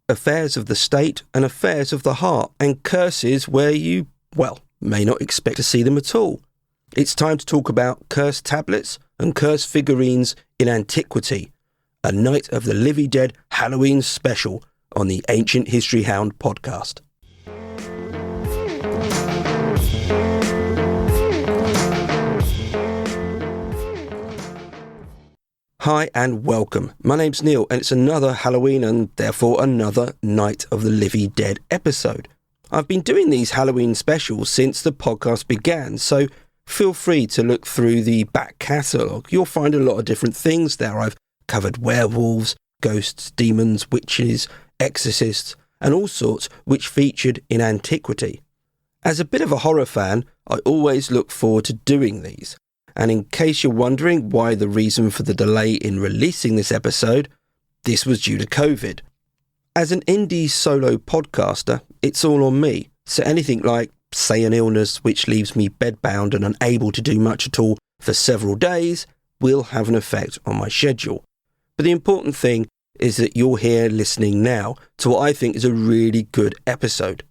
affairs of the state and affairs of the heart, and curses where you, may not expect to see them at all. It's time to talk about cursed tablets and cursed figurines in antiquity, a Night of the Livy Dead Halloween special on the Ancient History Hound podcast. Hi and welcome. My name's Neil and it's another Halloween and therefore another Night of the Livy Dead episode. I've been doing these Halloween specials since the podcast began, so feel free to look through the back catalogue. You'll find a lot of different things there. I've covered werewolves, ghosts, demons, witches, exorcists, and all sorts which featured in antiquity. As a bit of a horror fan, I always look forward to doing these. And in case you're wondering why the reason for the delay in releasing this episode, this was due to COVID. As an indie solo podcaster, it's all on me. So anything like, say, an illness which leaves me bedbound and unable to do much at all for several days will have an effect on my schedule. But the important thing is that you're here listening now to what I think is a really good episode.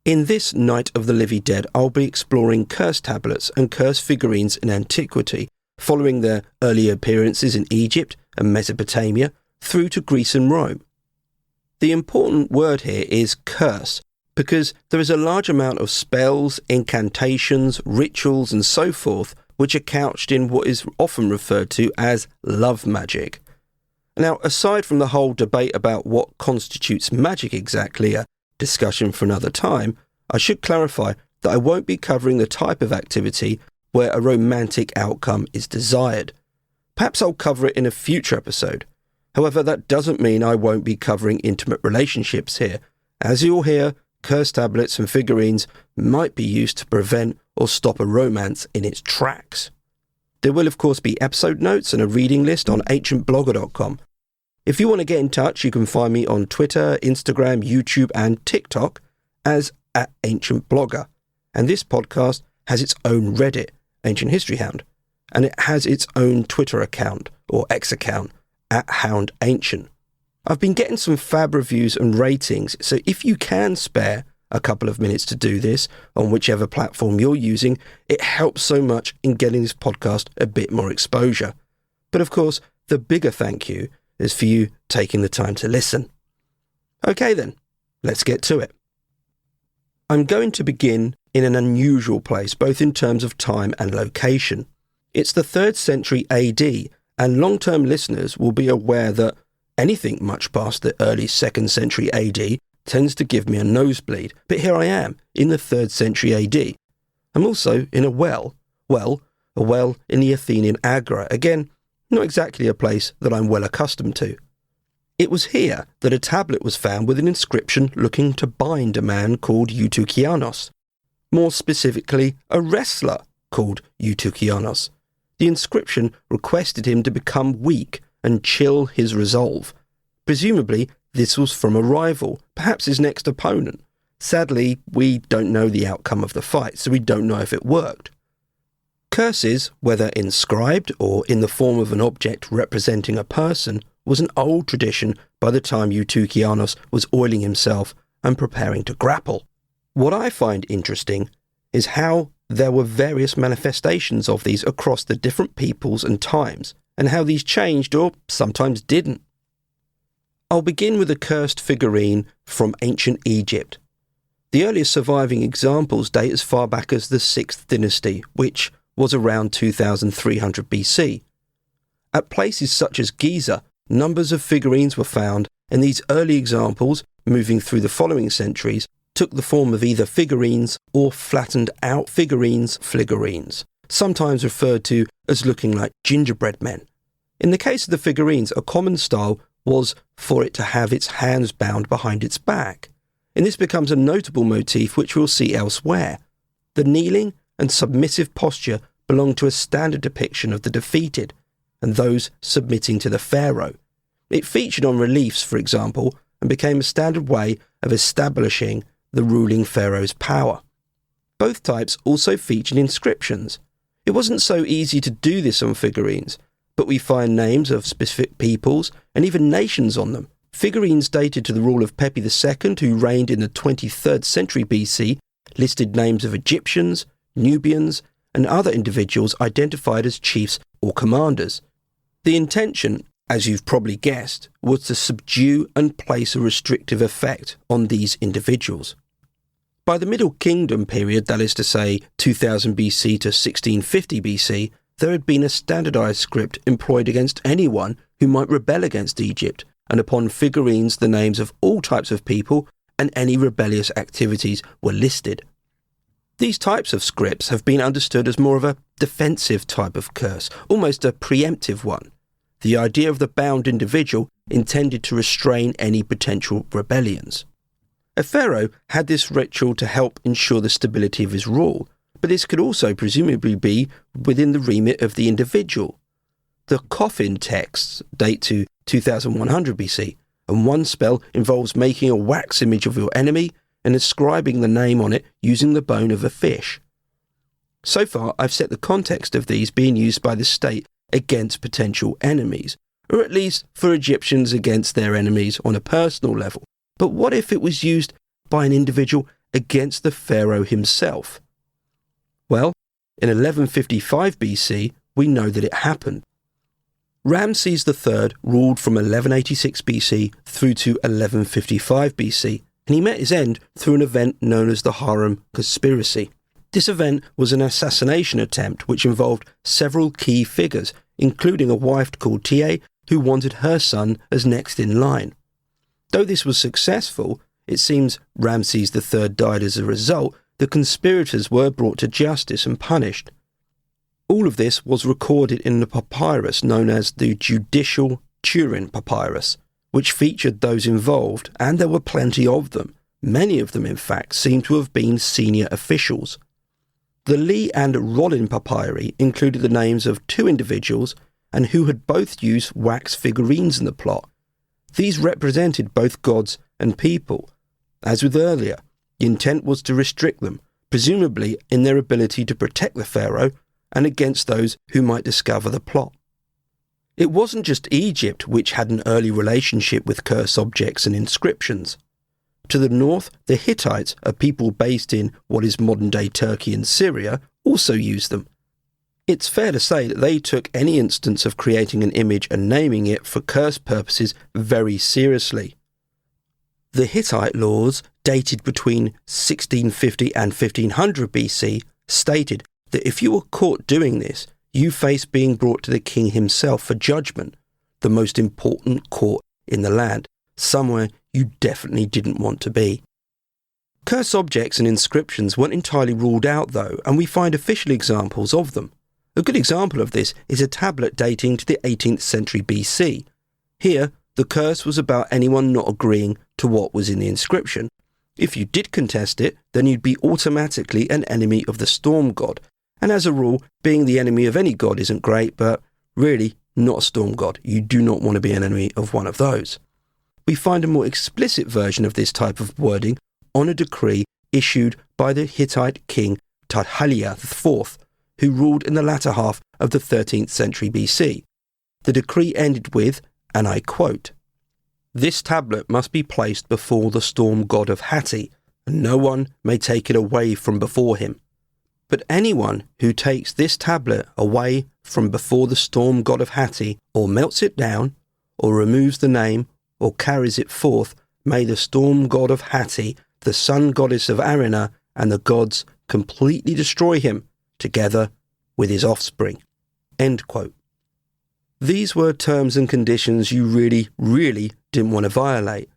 In this Night of the Livy Dead, I'll be exploring cursed tablets and cursed figurines in antiquity, following their early appearances in Egypt and Mesopotamia through to Greece and Rome. The important word here is curse, because there is a large amount of spells, incantations, rituals and so forth which are couched in what is often referred to as love magic. Now, aside from the whole debate about what constitutes magic exactly, a discussion for another time, I should clarify that I won't be covering the type of activity where a romantic outcome is desired. Perhaps I'll cover it in a future episode. However, that doesn't mean I won't be covering intimate relationships here. As you'll hear, cursed tablets and figurines might be used to prevent or stop a romance in its tracks. There will of course be episode notes and a reading list on ancientblogger.com. If you want to get in touch, you can find me on Twitter, Instagram, YouTube and TikTok as @AncientBlogger. And this podcast has its own Reddit, Ancient History Hound, and it has its own Twitter account, or X account, @HoundAncient. I've been getting some fab reviews and ratings, so if you can spare a couple of minutes to do this on whichever platform you're using, it helps so much in getting this podcast a bit more exposure. But of course, the bigger thank you is for you taking the time to listen. Okay then, let's get to it. I'm going to begin in an unusual place, both in terms of time and location. It's the 3rd century AD, and long-term listeners will be aware that anything much past the early 2nd century AD tends to give me a nosebleed. But here I am, in the 3rd century AD. I'm also in a well in the Athenian Agora. Again, not exactly a place that I'm well accustomed to. It was here that a tablet was found with an inscription looking to bind a man called Eutychianos. More specifically, a wrestler called Eutychianos. The inscription requested him to become weak and chill his resolve. Presumably, this was from a rival, perhaps his next opponent. Sadly, we don't know the outcome of the fight, so we don't know if it worked. Curses, whether inscribed or in the form of an object representing a person, was an old tradition by the time Eutychianos was oiling himself and preparing to grapple. What I find interesting is how there were various manifestations of these across the different peoples and times, and how these changed or sometimes didn't. I'll begin with a cursed figurine from ancient Egypt. The earliest surviving examples date as far back as the 6th dynasty, which was around 2300 BC. At places such as Giza, numbers of figurines were found, and these early examples, moving through the following centuries, took the form of either figurines or flattened out figurines, sometimes referred to as looking like gingerbread men. In the case of the figurines, a common style was for it to have its hands bound behind its back, and this becomes a notable motif which we'll see elsewhere. The kneeling and submissive posture belonged to a standard depiction of the defeated and those submitting to the pharaoh. It featured on reliefs, for example, and became a standard way of establishing the ruling pharaoh's power. Both types also featured inscriptions. It wasn't so easy to do this on figurines, but we find names of specific peoples and even nations on them, Figurines dated to the rule of Pepi II, who reigned in the 23rd century BC, listed names of Egyptians, Nubians, and other individuals identified as chiefs or commanders. The intention, as you've probably guessed, was to subdue and place a restrictive effect on these individuals. By the Middle Kingdom period, that is to say 2000 BC to 1650 BC, there had been a standardized script employed against anyone who might rebel against Egypt, and upon figurines the names of all types of people and any rebellious activities were listed. These types of scripts have been understood as more of a defensive type of curse, almost a preemptive one. The idea of the bound individual intended to restrain any potential rebellions. A pharaoh had this ritual to help ensure the stability of his rule, but this could also presumably be within the remit of the individual. The coffin texts date to 2100 BC, and one spell involves making a wax image of your enemy and inscribing the name on it using the bone of a fish. So far, I've set the context of these being used by the state against potential enemies, or at least for Egyptians against their enemies on a personal level. But what if it was used by an individual against the pharaoh himself? Well, in 1155 BC, we know that it happened. Ramses III ruled from 1186 BC through to 1155 BC, and he met his end through an event known as the Harem Conspiracy. This event was an assassination attempt which involved several key figures, including a wife called Tia, who wanted her son as next in line. Though this was successful, it seems Ramses III died as a result. The conspirators were brought to justice and punished. All of this was recorded in the papyrus known as the Judicial Turin Papyrus, which featured those involved, and there were plenty of them. Many of them, in fact, seem to have been senior officials. The Lee and Rollin papyri included the names of two individuals and who had both used wax figurines in the plot. These represented both gods and people. As with earlier, the intent was to restrict them, presumably in their ability to protect the pharaoh and against those who might discover the plot. It wasn't just Egypt which had an early relationship with curse objects and inscriptions. To the north, the Hittites, a people based in what is modern-day Turkey and Syria, also used them. It's fair to say that they took any instance of creating an image and naming it for curse purposes very seriously. The Hittite laws, dated between 1650 and 1500 BC, stated that if you were caught doing this, you faced being brought to the king himself for judgment, the most important court in the land, somewhere you definitely didn't want to be. Curse objects and inscriptions weren't entirely ruled out though, and we find official examples of them. A good example of this is a tablet dating to the 18th century BC. Here, the curse was about anyone not agreeing to what was in the inscription. If you did contest it, then you'd be automatically an enemy of the storm god. And as a rule, being the enemy of any god isn't great, but really not a storm god. You do not want to be an enemy of one of those. We find a more explicit version of this type of wording on a decree issued by the Hittite king Tudhaliya IV, who ruled in the latter half of the 13th century BC. The decree ended with, and I quote, "This tablet must be placed before the storm god of Hatti, and no one may take it away from before him. But anyone who takes this tablet away from before the storm god of Hatti, or melts it down, or removes the name, or carries it forth, may the storm god of Hatti, the sun goddess of Arina, and the gods completely destroy him, together with his offspring." End quote. These were terms and conditions you really didn't want to violate.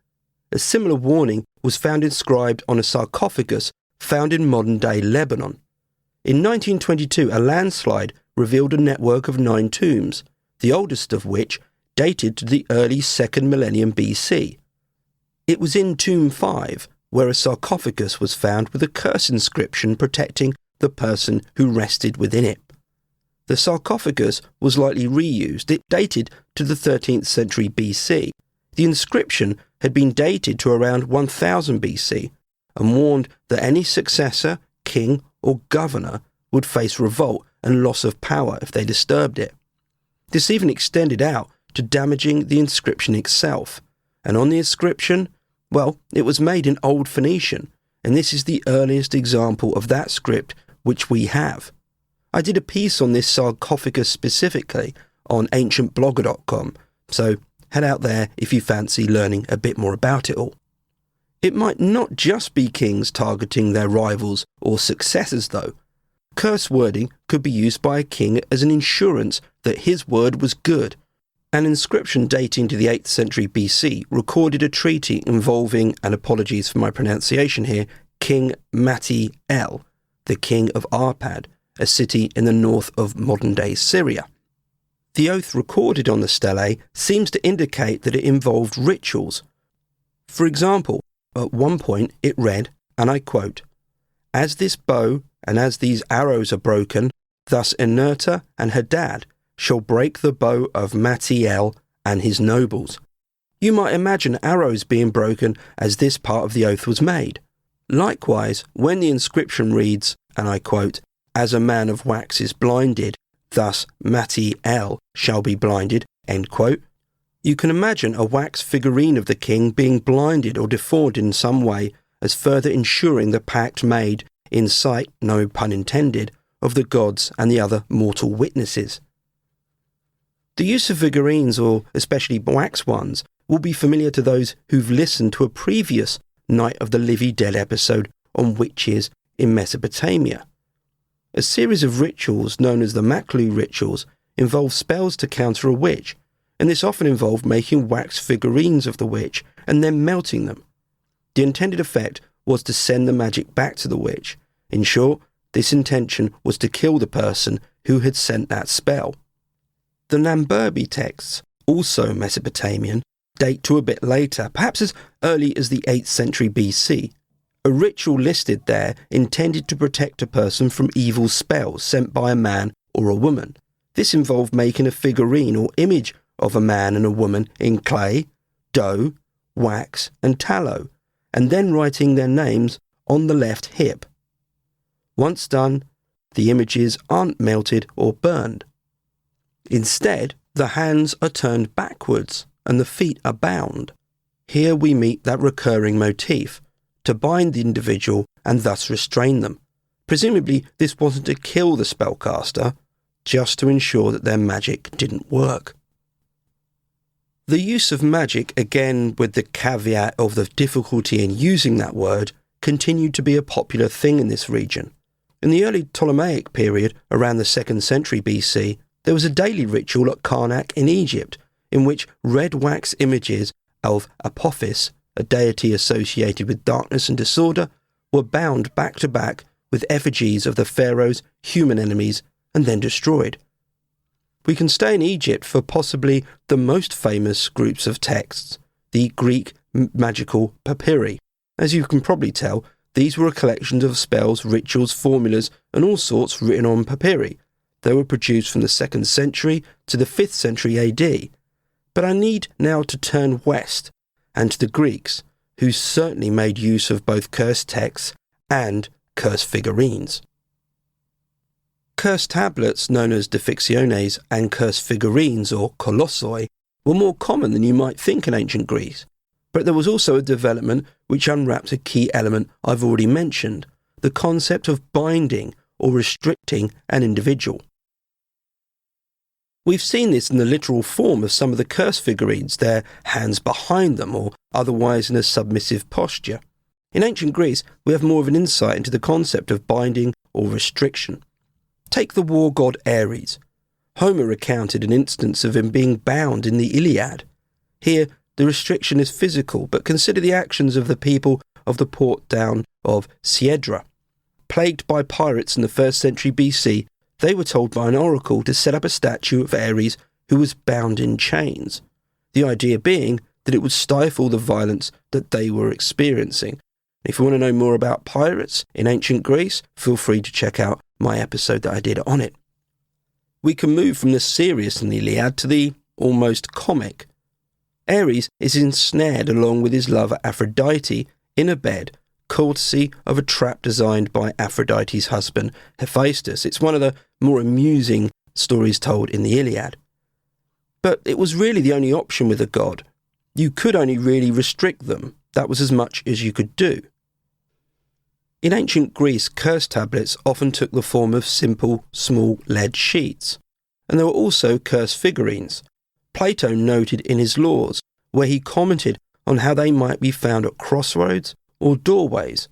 A similar warning was found inscribed on a sarcophagus found in modern-day Lebanon. In 1922, a landslide revealed a network of 9 tombs, the oldest of which dated to the early 2nd millennium BC. It was in Tomb 5 where a sarcophagus was found with a curse inscription protecting the person who rested within it. The sarcophagus was likely reused. It dated to the 13th century BC. The inscription had been dated to around 1000 BC and warned that any successor, king or governor would face revolt and loss of power if they disturbed it. This even extended out to damaging the inscription itself, And on the inscription, well, it was made in Old Phoenician, and this is the earliest example of that script which we have. I did a piece on this sarcophagus specifically on ancientblogger.com, so head out there if you fancy learning a bit more about it all. It might not just be kings targeting their rivals or successors though. Curse wording could be used by a king as an insurance that his word was good. An inscription dating to the 8th century BC recorded a treaty involving, and apologies for my pronunciation here, King Mati-El, the king of Arpad, a city in the north of modern-day Syria. The oath recorded on the stelae seems to indicate that it involved rituals. For example, at one point it read, and I quote, "As this bow and as these arrows are broken, thus Inerta and Hadad shall break the bow of Mati-El and his nobles." You might imagine arrows being broken as this part of the oath was made. Likewise, when the inscription reads, and I quote, "As a man of wax is blinded, thus Mati-El shall be blinded," end quote, you can imagine a wax figurine of the king being blinded or deformed in some way as further ensuring the pact made in sight, no pun intended, of the gods and the other mortal witnesses. The use of figurines, or especially wax ones, will be familiar to those who've listened to a previous Night of the Livy Dead episode on witches in Mesopotamia. A series of rituals known as the Maklu rituals involve spells to counter a witch, and this often involved making wax figurines of the witch and then melting them. The intended effect was to send the magic back to the witch. In short, this intention was to kill the person who had sent that spell. The Namburbi texts, also Mesopotamian, date to a bit later, perhaps as early as the 8th century BC. A ritual listed there intended to protect a person from evil spells sent by a man or a woman. This involved making a figurine or image of a man and a woman in clay, dough, wax and tallow, and then writing their names on the left hip. Once done, the images aren't melted or burned. Instead, the hands are turned backwards and the feet are bound. Here we meet that recurring motif, to bind the individual and thus restrain them. Presumably this wasn't to kill the spellcaster, just to ensure that their magic didn't work. The use of magic, again with the caveat of the difficulty in using that word, continued to be a popular thing in this region. In the early Ptolemaic period, around the 2nd century BC, there was a daily ritual at Karnak in Egypt, in which red wax images of Apophis, a deity associated with darkness and disorder, were bound back to back with effigies of the pharaoh's human enemies and then destroyed. We can stay in Egypt for possibly the most famous groups of texts, the Greek magical papyri. As you can probably tell, these were a collection of spells, rituals, formulas, and all sorts written on papyri. They were produced from the 2nd century to the 5th century AD. But I need now to turn west and to the Greeks, who certainly made use of both cursed texts and cursed figurines. Cursed tablets, known as defictiones, and cursed figurines, or kolossoi, were more common than you might think in ancient Greece. But there was also a development which unwrapped a key element I've already mentioned, the concept of binding or restricting an individual. We've seen this in the literal form of some of the curse figurines, their hands behind them or otherwise in a submissive posture. In ancient Greece, we have more of an insight into the concept of binding or restriction. Take the war god Ares. Homer recounted an instance of him being bound in the Iliad. Here, the restriction is physical, but consider the actions of the people of the port town of Siedra. Plagued by pirates in the 1st century BC, they were told by an oracle to set up a statue of Ares who was bound in chains, the idea being that it would stifle the violence that they were experiencing. If you want to know more about pirates in ancient Greece, feel free to check out my episode that I did on it. We can move from the serious in the Iliad to the almost comic. Ares is ensnared along with his lover Aphrodite in a bed, courtesy of a trap designed by Aphrodite's husband Hephaestus. It's one of the more amusing stories told in the Iliad. But it was really the only option with a god. You could only really restrict them. That was as much as you could do. In ancient Greece, curse tablets often took the form of simple, small lead sheets. And there were also curse figurines. Plato noted in his Laws, where he commented on how they might be found at crossroads or doorways.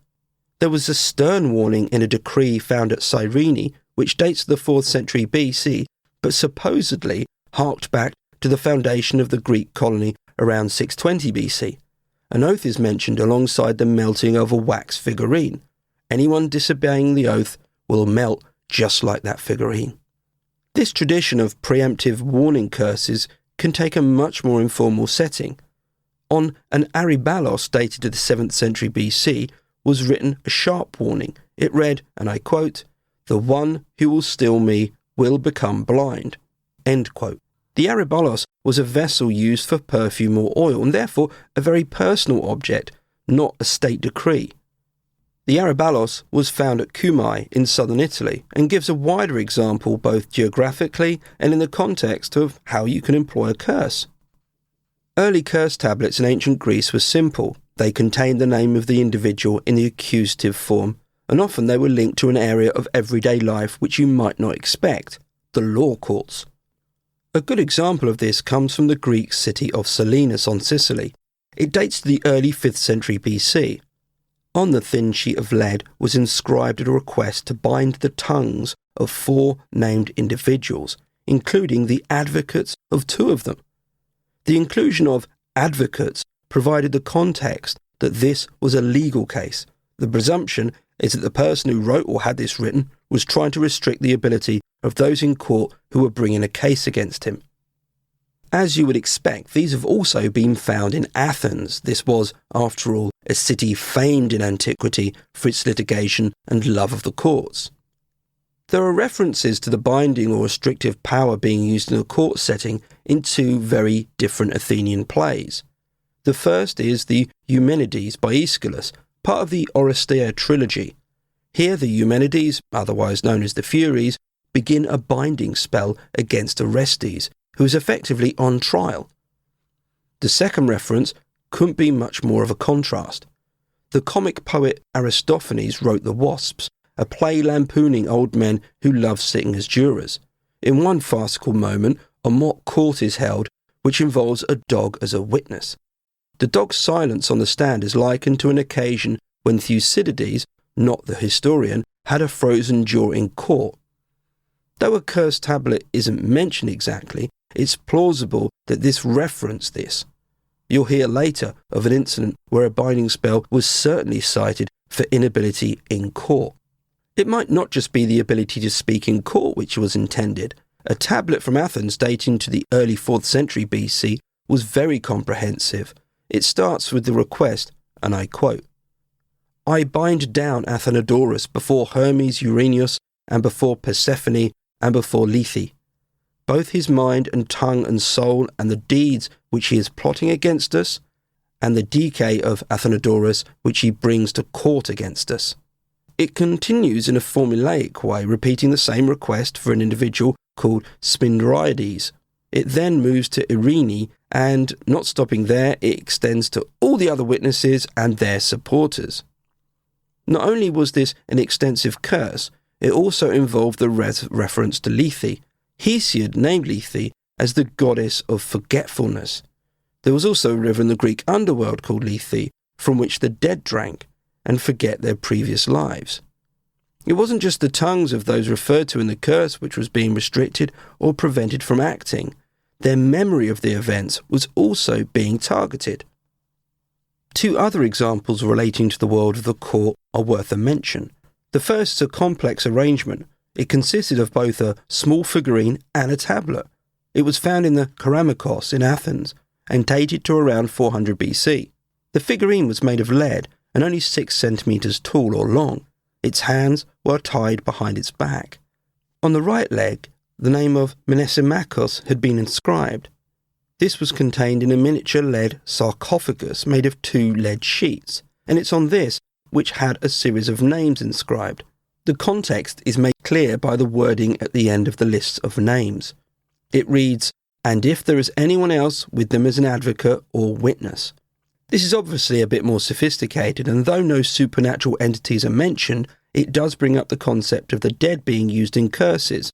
There was a stern warning in a decree found at Cyrene, which dates to the 4th century BC, but supposedly harked back to the foundation of the Greek colony around 620 BC. An oath is mentioned alongside the melting of a wax figurine. Anyone disobeying the oath will melt just like that figurine. This tradition of preemptive warning curses can take a much more informal setting. On an Arybaloss dated to the 7th century BC was written a sharp warning. It read, and I quote, "The one who will steal me will become blind." End quote. The Arybaloss was a vessel used for perfume or oil, and therefore a very personal object, not a state decree. The Arybaloss was found at Cumae in southern Italy and gives a wider example both geographically and in the context of how you can employ a curse. Early curse tablets in ancient Greece were simple. They contained the name of the individual in the accusative form, and often they were linked to an area of everyday life which you might not expect, the law courts. A good example of this comes from the Greek city of Selinus on Sicily. It dates to the early 5th century BC. On the thin sheet of lead was inscribed a request to bind the tongues of 4 named individuals, including the advocates of 2 of them. The inclusion of advocates provided the context that this was a legal case. The presumption is that the person who wrote or had this written was trying to restrict the ability of those in court who were bringing a case against him. As you would expect, these have also been found in Athens. This was, after all, a city famed in antiquity for its litigation and love of the courts. There are references to the binding or restrictive power being used in a court setting in 2 very different Athenian plays. The first is the Eumenides by Aeschylus, part of the Oresteia trilogy. Here the Eumenides, otherwise known as the Furies, begin a binding spell against Orestes, who is effectively on trial. The second reference couldn't be much more of a contrast. The comic poet Aristophanes wrote The Wasps, a play lampooning old men who love sitting as jurors. In one farcical moment, a mock court is held, which involves a dog as a witness. The dog's silence on the stand is likened to an occasion when Thucydides, not the historian, had a frozen jaw in court. Though a curse tablet isn't mentioned exactly, it's plausible that this referenced this. You'll hear later of an incident where a binding spell was certainly cited for inability in court. It might not just be the ability to speak in court which was intended. A tablet from Athens dating to the early 4th century BC was very comprehensive. It starts with the request, and I quote, "I bind down Athenodorus before Hermes Euryneus and before Persephone and before Lethe, both his mind and tongue and soul and the deeds which he is plotting against us, and the decay of Athenodorus which he brings to court against us." It continues in a formulaic way, repeating the same request for an individual called Spindriades. It then moves to Irene, and, not stopping there, it extends to all the other witnesses and their supporters. Not only was this an extensive curse, it also involved the reference to Lethe. Hesiod named Lethe as the goddess of forgetfulness. There was also a river in the Greek underworld called Lethe, from which the dead drank and forget their previous lives. It wasn't just the tongues of those referred to in the curse which was being restricted or prevented from acting. Their memory of the events was also being targeted. 2 other examples relating to the world of the court are worth a mention. The first is a complex arrangement. It consisted of both a small figurine and a tablet. It was found in the Keramikos in Athens and dated to around 400 BC. The figurine was made of lead and only 6 centimetres tall or long. Its hands were tied behind its back. On the right leg, the name of Mnesimachos had been inscribed. This was contained in a miniature lead sarcophagus made of 2 lead sheets, and it's on this which had a series of names inscribed. The context is made clear by the wording at the end of the list of names. It reads, and if there is anyone else with them as an advocate or witness. This is obviously a bit more sophisticated, and though no supernatural entities are mentioned, it does bring up the concept of the dead being used in curses.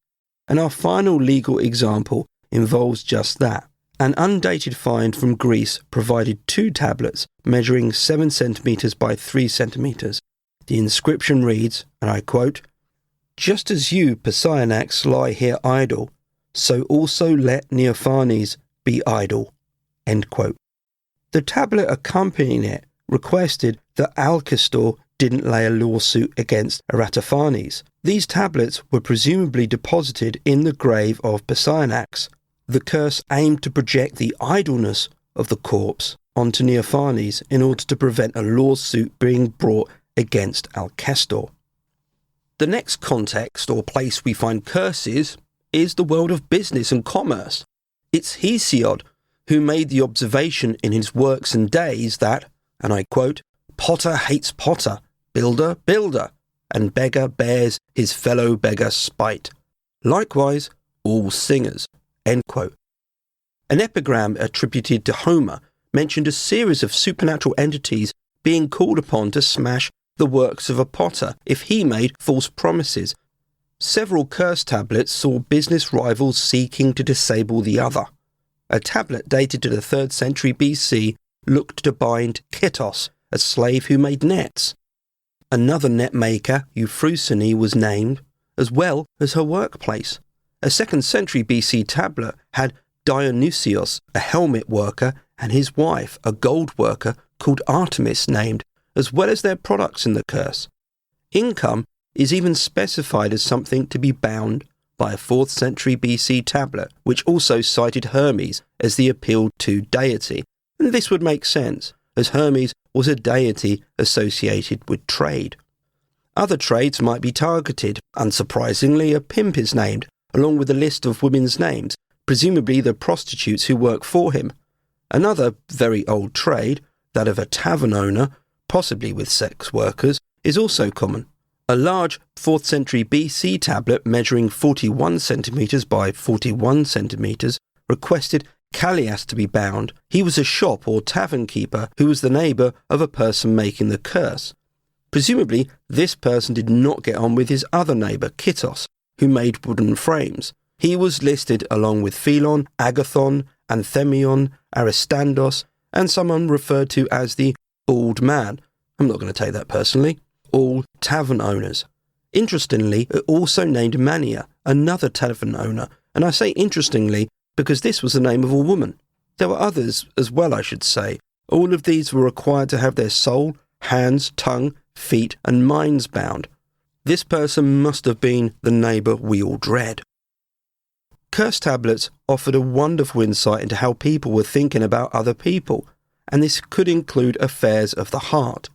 And our final legal example involves just that. An undated find from Greece provided 2 tablets measuring 7 centimetres by 3 centimetres. The inscription reads, and I quote, "Just as you, Persianax, lie here idle, so also let Neophanes be idle." End quote. The tablet accompanying it requested that Alcestor didn't lay a lawsuit against Eratophanes. These tablets were presumably deposited in the grave of Persianax. The curse aimed to project the idleness of the corpse onto Neophanes in order to prevent a lawsuit being brought against Alcestor. The next context or place we find curses is the world of business and commerce. It's Hesiod who made the observation in his Works and Days that, and I quote, "Potter hates potter, builder, builder, and beggar bears his fellow beggar spite. Likewise, all singers." End quote. An epigram attributed to Homer mentioned a series of supernatural entities being called upon to smash the works of a potter if he made false promises. Several curse tablets saw business rivals seeking to disable the other. A tablet dated to the 3rd century BC looked to bind Kitos, a slave who made nets. Another net maker, Euphrosyne, was named, as well as her workplace. A 2nd century BC tablet had Dionysios, a helmet worker, and his wife, a gold worker called Artemis, named, as well as their products in the curse. Income is even specified as something to be bound by a 4th century BC tablet, which also cited Hermes as the appealed to deity. And this would make sense, as Hermes was a deity associated with trade. Other trades might be targeted. Unsurprisingly, a pimp is named, along with a list of women's names, presumably the prostitutes who work for him. Another very old trade, that of a tavern owner, possibly with sex workers, is also common. A large 4th century BC tablet measuring 41 centimetres by 41 centimetres requested Callias to be bound. He was a shop or tavern keeper who was the neighbour of a person making the curse. Presumably, this person did not get on with his other neighbour, Kitos, who made wooden frames. He was listed along with Philon, Agathon, Anthemion, Aristandos, and someone referred to as the Bald Man. I'm not going to take that personally. All tavern owners. Interestingly, it also named Mania, another tavern owner, and I say interestingly because this was the name of a woman. There were others as well, I should say. All of these were required to have their soul, hands, tongue, feet, and minds bound. This person must have been the neighbour we all dread. Curse tablets offered a wonderful insight into how people were thinking about other people, and this could include affairs of the heart.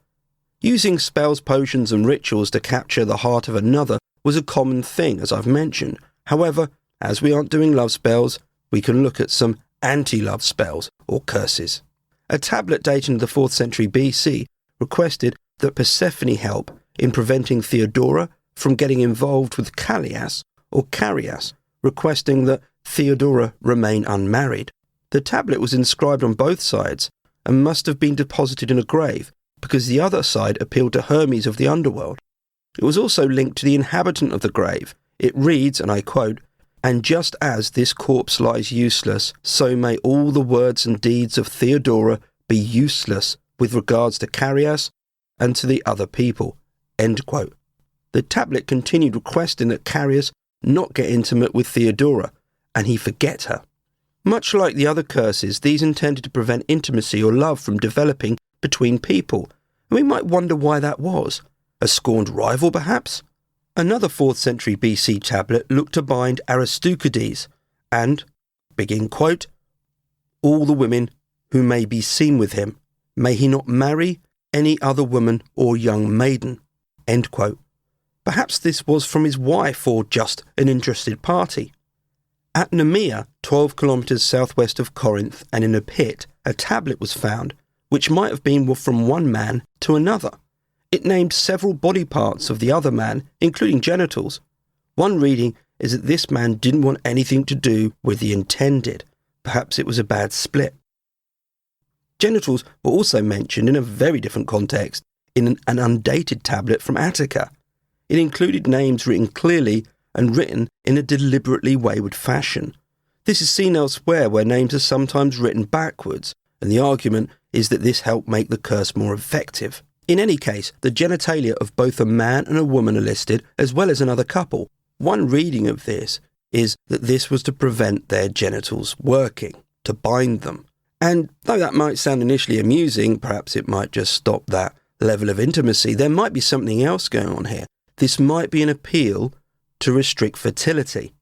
Using spells, potions and rituals to capture the heart of another was a common thing, as I've mentioned. However, as we aren't doing love spells, we can look at some anti-love spells or curses. A tablet dating to the 4th century BC requested that Persephone help in preventing Theodora from getting involved with Callias or Carias, requesting that Theodora remain unmarried. The tablet was inscribed on both sides and must have been deposited in a grave, because the other side appealed to Hermes of the underworld. It was also linked to the inhabitant of the grave. It reads, and I quote, "And just as this corpse lies useless, so may all the words and deeds of Theodora be useless with regards to Carias and to the other people." End quote. The tablet continued requesting that Carias not get intimate with Theodora, and he forget her. Much like the other curses, these intended to prevent intimacy or love from developing between people, and we might wonder why that was. A scorned rival, perhaps? Another 4th century BC tablet looked to bind Aristokides, and, begin quote, "All the women who may be seen with him, may he not marry any other woman or young maiden." End quote. Perhaps this was from his wife or just an interested party. At Nemea, 12 kilometres southwest of Corinth, and in a pit, a tablet was found, which might have been from one man to another. It named several body parts of the other man, including genitals. One reading is that this man didn't want anything to do with the intended. perhaps it was a bad split. Genitals were also mentioned in a very different context in an undated tablet from Attica. It included names written clearly and written in a deliberately wayward fashion. This is seen elsewhere where names are sometimes written backwards, and the argument is that this helped make the curse more effective. In any case, the genitalia of both a man and a woman are listed, as well as another couple. One reading of this is that this was to prevent their genitals working, to bind them. And though that might sound initially amusing, perhaps it might just stop that level of intimacy, there might be something else going on here. This might be an appeal to restrict fertility.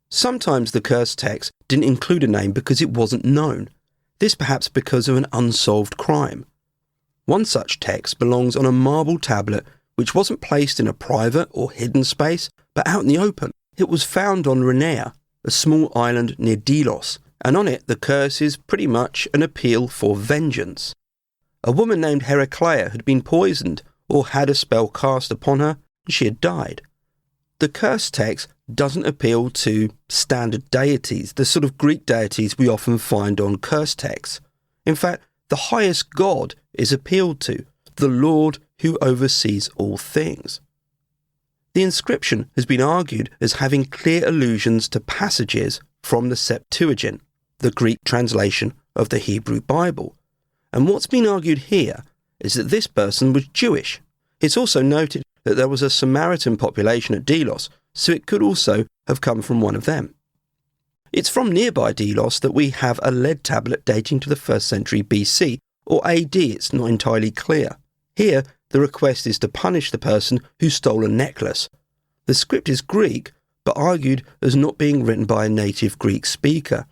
Sometimes the curse text didn't include a name because it wasn't known. This perhaps because of an unsolved crime. One such text belongs on a marble tablet which wasn't placed in a private or hidden space, but out in the open. It was found on Renea, a small island near Delos, and on it the curse is pretty much an appeal for vengeance. A woman named Heraclea had been poisoned or had a spell cast upon her, and she had died. The curse text doesn't appeal to standard deities, the sort of Greek deities we often find on curse texts. In fact, the highest god is appealed to, the Lord who oversees all things. The inscription has been argued as having clear allusions to passages from the Septuagint, the Greek translation of the Hebrew Bible. And what's been argued here is that this person was Jewish. It's also noted that there was a Samaritan population at Delos, so it could also have come from one of them. It's from nearby Delos that we have a lead tablet dating to the 1st century BC, or AD, it's not entirely clear. Here, the request is to punish the person who stole a necklace. The script is Greek, but argued as not being written by a native Greek speaker,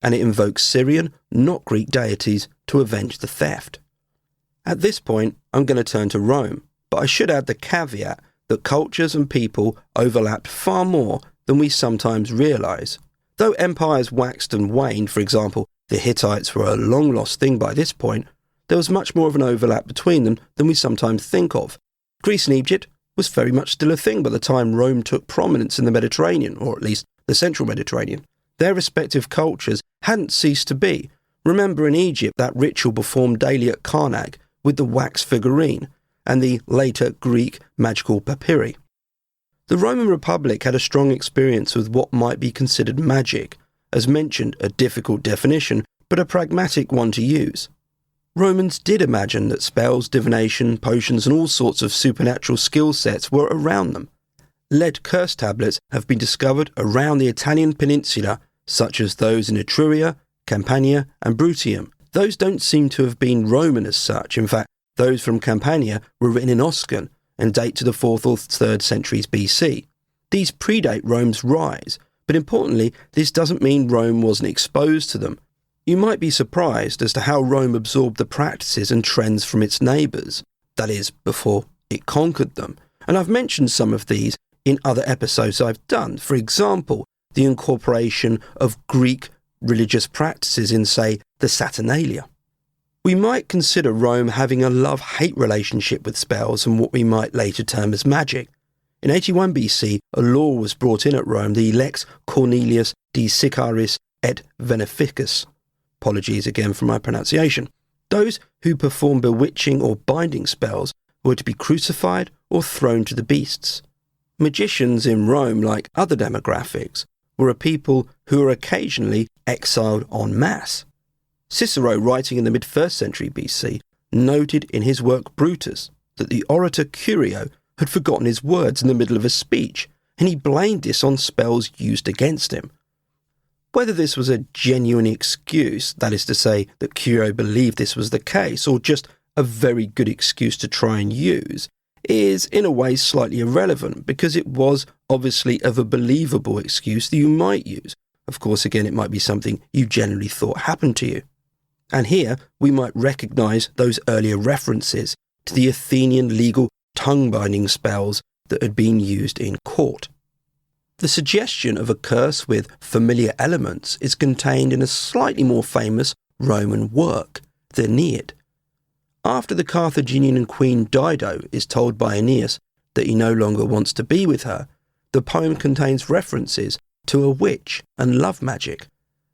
and it invokes Syrian, not Greek deities to avenge the theft. At this point, I'm going to turn to Rome, but I should add the caveat that cultures and people overlapped far more than we sometimes realise. Though empires waxed and waned, for example, the Hittites were a long-lost thing by this point, there was much more of an overlap between them than we sometimes think of. Greece and Egypt was very much still a thing by the time Rome took prominence in the Mediterranean, or at least the central Mediterranean. Their respective cultures hadn't ceased to be. Remember in Egypt that ritual performed daily at Karnak with the wax figurine, and the later Greek magical papyri. The Roman Republic had a strong experience with what might be considered magic, as mentioned, a difficult definition, but a pragmatic one to use. Romans did imagine that spells, divination, potions and all sorts of supernatural skill sets were around them. Lead curse tablets have been discovered around the Italian peninsula, such as those in Etruria, Campania and Bruttium. Those don't seem to have been Roman as such. In fact, those from Campania were written in Oscan and date to the 4th or 3rd centuries BC. These predate Rome's rise, but importantly, this doesn't mean Rome wasn't exposed to them. You might be surprised as to how Rome absorbed the practices and trends from its neighbours, that is, before it conquered them. And I've mentioned some of these in other episodes I've done. For example, the incorporation of Greek religious practices in, say, the Saturnalia. We might consider Rome having a love-hate relationship with spells and what we might later term as magic. In 81 BC, a law was brought in at Rome, the Lex Cornelius de Sicaris et Veneficus. Apologies again for my pronunciation. Those who performed bewitching or binding spells were to be crucified or thrown to the beasts. Magicians in Rome, like other demographics, were a people who were occasionally exiled en masse. Cicero, writing in the mid-1st century BC, noted in his work Brutus that the orator Curio had forgotten his words in the middle of a speech, and he blamed this on spells used against him. Whether this was a genuine excuse, that is to say that Curio believed this was the case, or just a very good excuse to try and use, is in a way slightly irrelevant, because it was obviously of a believable excuse that you might use. Of course, again, it might be something you generally thought happened to you. And here we might recognise those earlier references to the Athenian legal tongue-binding spells that had been used in court. The suggestion of a curse with familiar elements is contained in a slightly more famous Roman work, the Aeneid. After the Carthaginian queen Dido is told by Aeneas that he no longer wants to be with her, the poem contains references to a witch and love magic.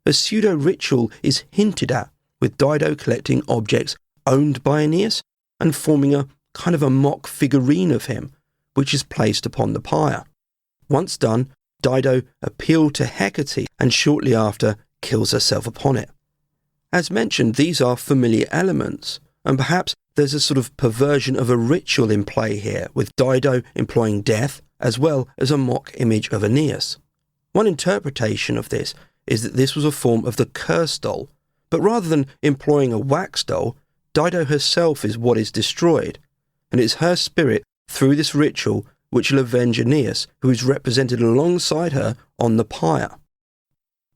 a pseudo-ritual is hinted at, with Dido collecting objects owned by Aeneas and forming a kind of a mock figurine of him, which is placed upon the pyre. Once done, Dido appealed to Hecate and shortly after kills herself upon it. As mentioned, these are familiar elements, and perhaps there's a sort of perversion of a ritual in play here, with Dido employing death as well as a mock image of Aeneas. One interpretation of this is that this was a form of the curse doll, but rather than employing a wax doll, Dido herself is what is destroyed, and it's her spirit through this ritual which will avenge Aeneas, who is represented alongside her on the pyre.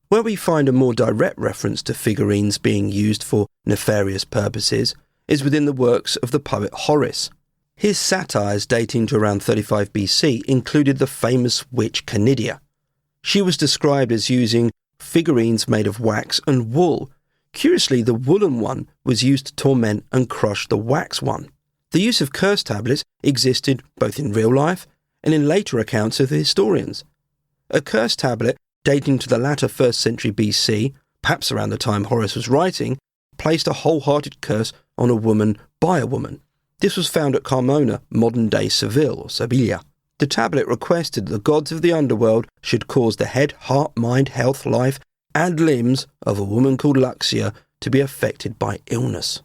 Where we find a more direct reference to figurines being used for nefarious purposes is within the works of the poet Horace. His satires dating to around 35 BC included the famous witch Canidia. She was described as using figurines made of wax and wool. Curiously, the woolen one was used to torment and crush the wax one. The use of curse tablets existed both in real life and in later accounts of the historians. A curse tablet dating to the latter 1st century BC, perhaps around the time Horace was writing, placed a wholehearted curse on a woman by a woman. This was found at Carmona, modern-day Seville or Sevilla. The tablet requested the gods of the underworld should cause the head, heart, mind, health, life, and limbs of a woman called Luxia to be affected by illness.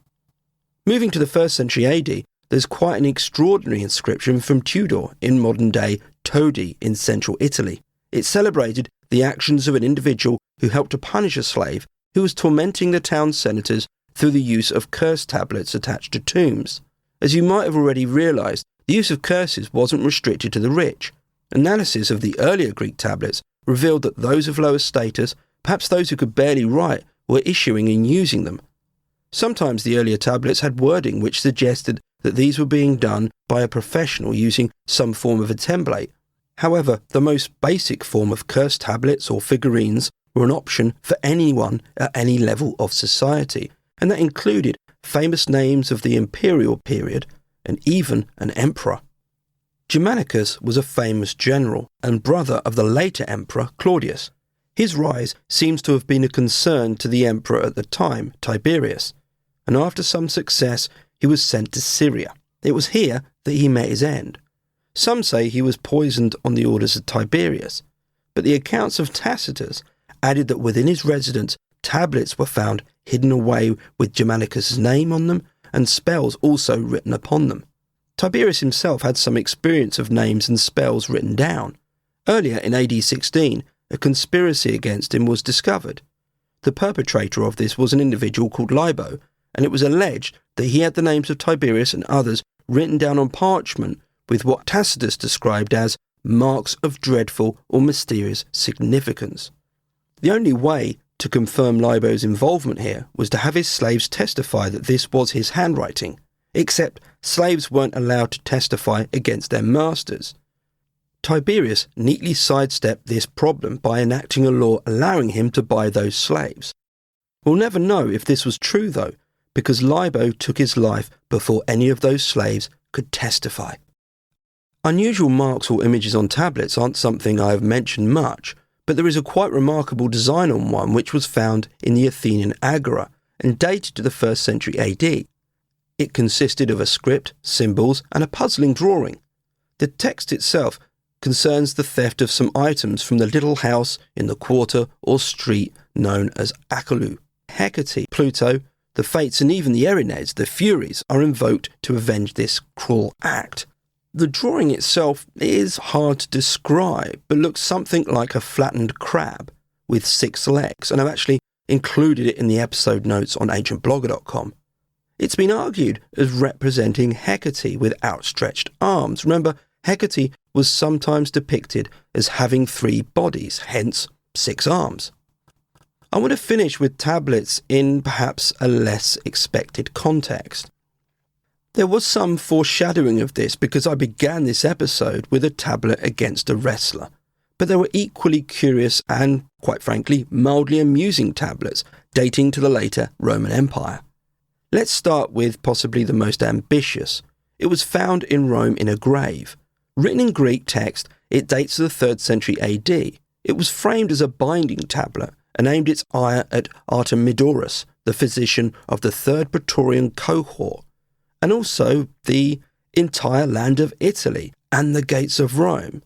Moving to the 1st century AD, there's quite an extraordinary inscription from Tudor in modern-day Todi in central Italy. It celebrated the actions of an individual who helped to punish a slave who was tormenting the town's senators through the use of curse tablets attached to tombs. As you might have already realised, the use of curses wasn't restricted to the rich. Analysis of the earlier Greek tablets revealed that those of lower status, perhaps those who could barely write, were issuing and using them. Sometimes the earlier tablets had wording which suggested that these were being done by a professional using some form of a template. However, the most basic form of curse tablets or figurines were an option for anyone at any level of society, and that included famous names of the imperial period and even an emperor. Germanicus was a famous general and brother of the later emperor Claudius. His rise seems to have been a concern to the emperor at the time, Tiberius, and after some success he was sent to Syria. It was here that he met his end. Some say he was poisoned on the orders of Tiberius, but the accounts of Tacitus added that within his residence tablets were found hidden away with Germanicus' name on them and spells also written upon them. Tiberius himself had some experience of names and spells written down. Earlier in AD 16, a conspiracy against him was discovered. The perpetrator of this was an individual called Libo, and it was alleged that he had the names of Tiberius and others written down on parchment with what Tacitus described as marks of dreadful or mysterious significance. The only way to confirm Libo's involvement here was to have his slaves testify that this was his handwriting, except slaves weren't allowed to testify against their masters. Tiberius neatly sidestepped this problem by enacting a law allowing him to buy those slaves. We'll never know if this was true though, because Libo took his life before any of those slaves could testify. Unusual marks or images on tablets aren't something I have mentioned much, but there is a quite remarkable design on one which was found in the Athenian Agora and dated to the 1st century AD. It consisted of a script, symbols, and a puzzling drawing. The text itself concerns the theft of some items from the little house in the quarter or street known as Accolou. Hecate, Pluto, the Fates, and even the Erinyes, the Furies, are invoked to avenge this cruel act. The drawing itself is hard to describe, but looks something like a flattened crab with 6 legs, and I've actually included it in the episode notes on ancientblogger.com. It's been argued as representing Hecate with outstretched arms. Remember, Hecate was sometimes depicted as having 3 bodies, hence 6 arms. I want to finish with tablets in perhaps a less expected context. There was some foreshadowing of this because I began this episode with a tablet against a wrestler, but there were equally curious and, quite frankly, mildly amusing tablets dating to the later Roman Empire. Let's start with possibly the most ambitious. It was found in Rome in a grave. Written in Greek text, it dates to the 3rd century AD. It was framed as a binding tablet, and aimed its ire at Artemidorus, the physician of the 3rd Praetorian cohort, and also the entire land of Italy and the gates of Rome.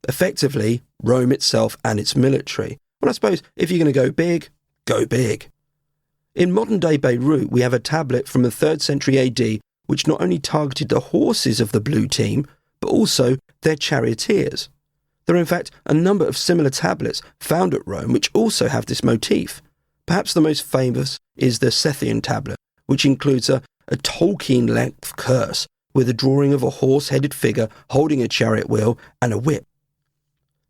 Effectively, Rome itself and its military. Well, I suppose if you're going to go big, go big. In modern-day Beirut, we have a tablet from the 3rd century AD which not only targeted the horses of the blue team, but also their charioteers. There are in fact a number of similar tablets found at Rome which also have this motif. Perhaps the most famous is the Scythian tablet, which includes a Tolkien-length curse with a drawing of a horse-headed figure holding a chariot wheel and a whip.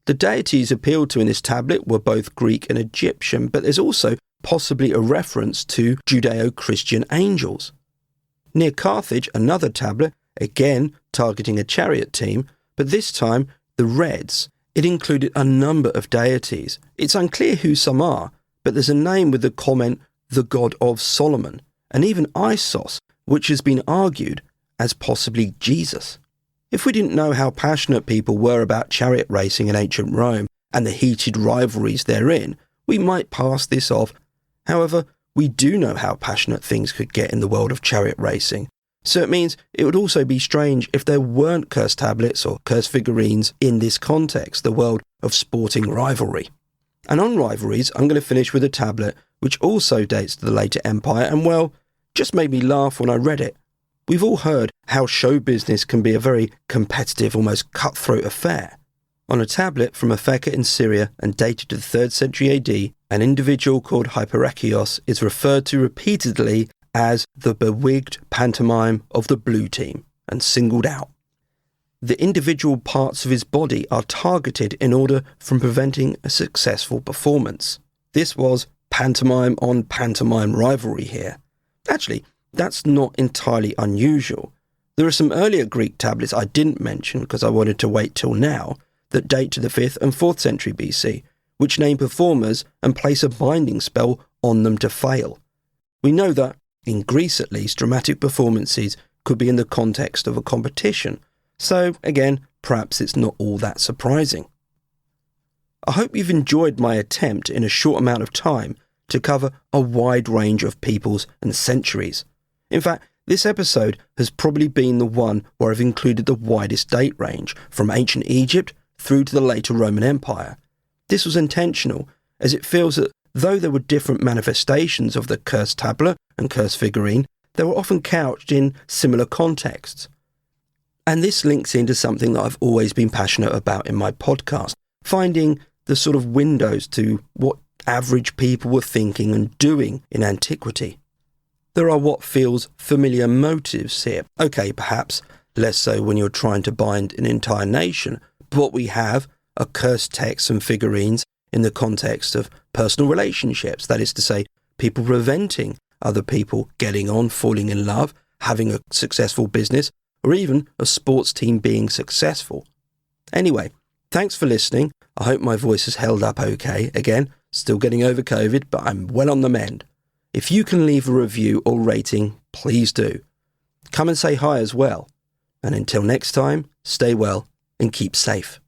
The deities appealed to in this tablet were both Greek and Egyptian, but there's also possibly a reference to Judeo-Christian angels. Near Carthage, another tablet, again targeting a chariot team, but this time the Reds. It included a number of deities. It's unclear who some are, but there's a name with the comment, the god of Solomon, and even Isos, which has been argued as possibly Jesus. If we didn't know how passionate people were about chariot racing in ancient Rome and the heated rivalries therein, we might pass this off. However, we do know how passionate things could get in the world of chariot racing, so it means it would also be strange if there weren't cursed tablets or cursed figurines in this context, the world of sporting rivalry. And on rivalries, I'm going to finish with a tablet which also dates to the later empire and, well, just made me laugh when I read it. We've all heard how show business can be a very competitive, almost cutthroat affair. On a tablet from Afeka in Syria and dated to the 3rd century AD, an individual called Hyperachios is referred to repeatedly as the bewigged pantomime of the blue team and singled out. The individual parts of his body are targeted in order from preventing a successful performance. This was pantomime on pantomime rivalry here. Actually, that's not entirely unusual. There are some earlier Greek tablets I didn't mention because I wanted to wait till now that date to the 5th and 4th century BC, which name performers and place a binding spell on them to fail. We know that, in Greece at least, dramatic performances could be in the context of a competition, so again, perhaps it's not all that surprising. I hope you've enjoyed my attempt in a short amount of time to cover a wide range of peoples and centuries. In fact, this episode has probably been the one where I've included the widest date range, from ancient Egypt through to the later Roman Empire. This was intentional, as it feels that though there were different manifestations of the cursed tablet and cursed figurine, they were often couched in similar contexts. And this links into something that I've always been passionate about in my podcast, finding the sort of windows to what average people were thinking and doing in antiquity. There are what feels familiar motives here. Okay, perhaps less so when you're trying to bind an entire nation, but what we have are cursed texts and figurines in the context of personal relationships, that is to say, people preventing other people getting on, falling in love, having a successful business, or even a sports team being successful. Anyway, thanks for listening. I hope my voice has held up okay. Again, still getting over COVID, but I'm well on the mend. If you can leave a review or rating, please do. Come and say hi as well. And until next time, stay well and keep safe.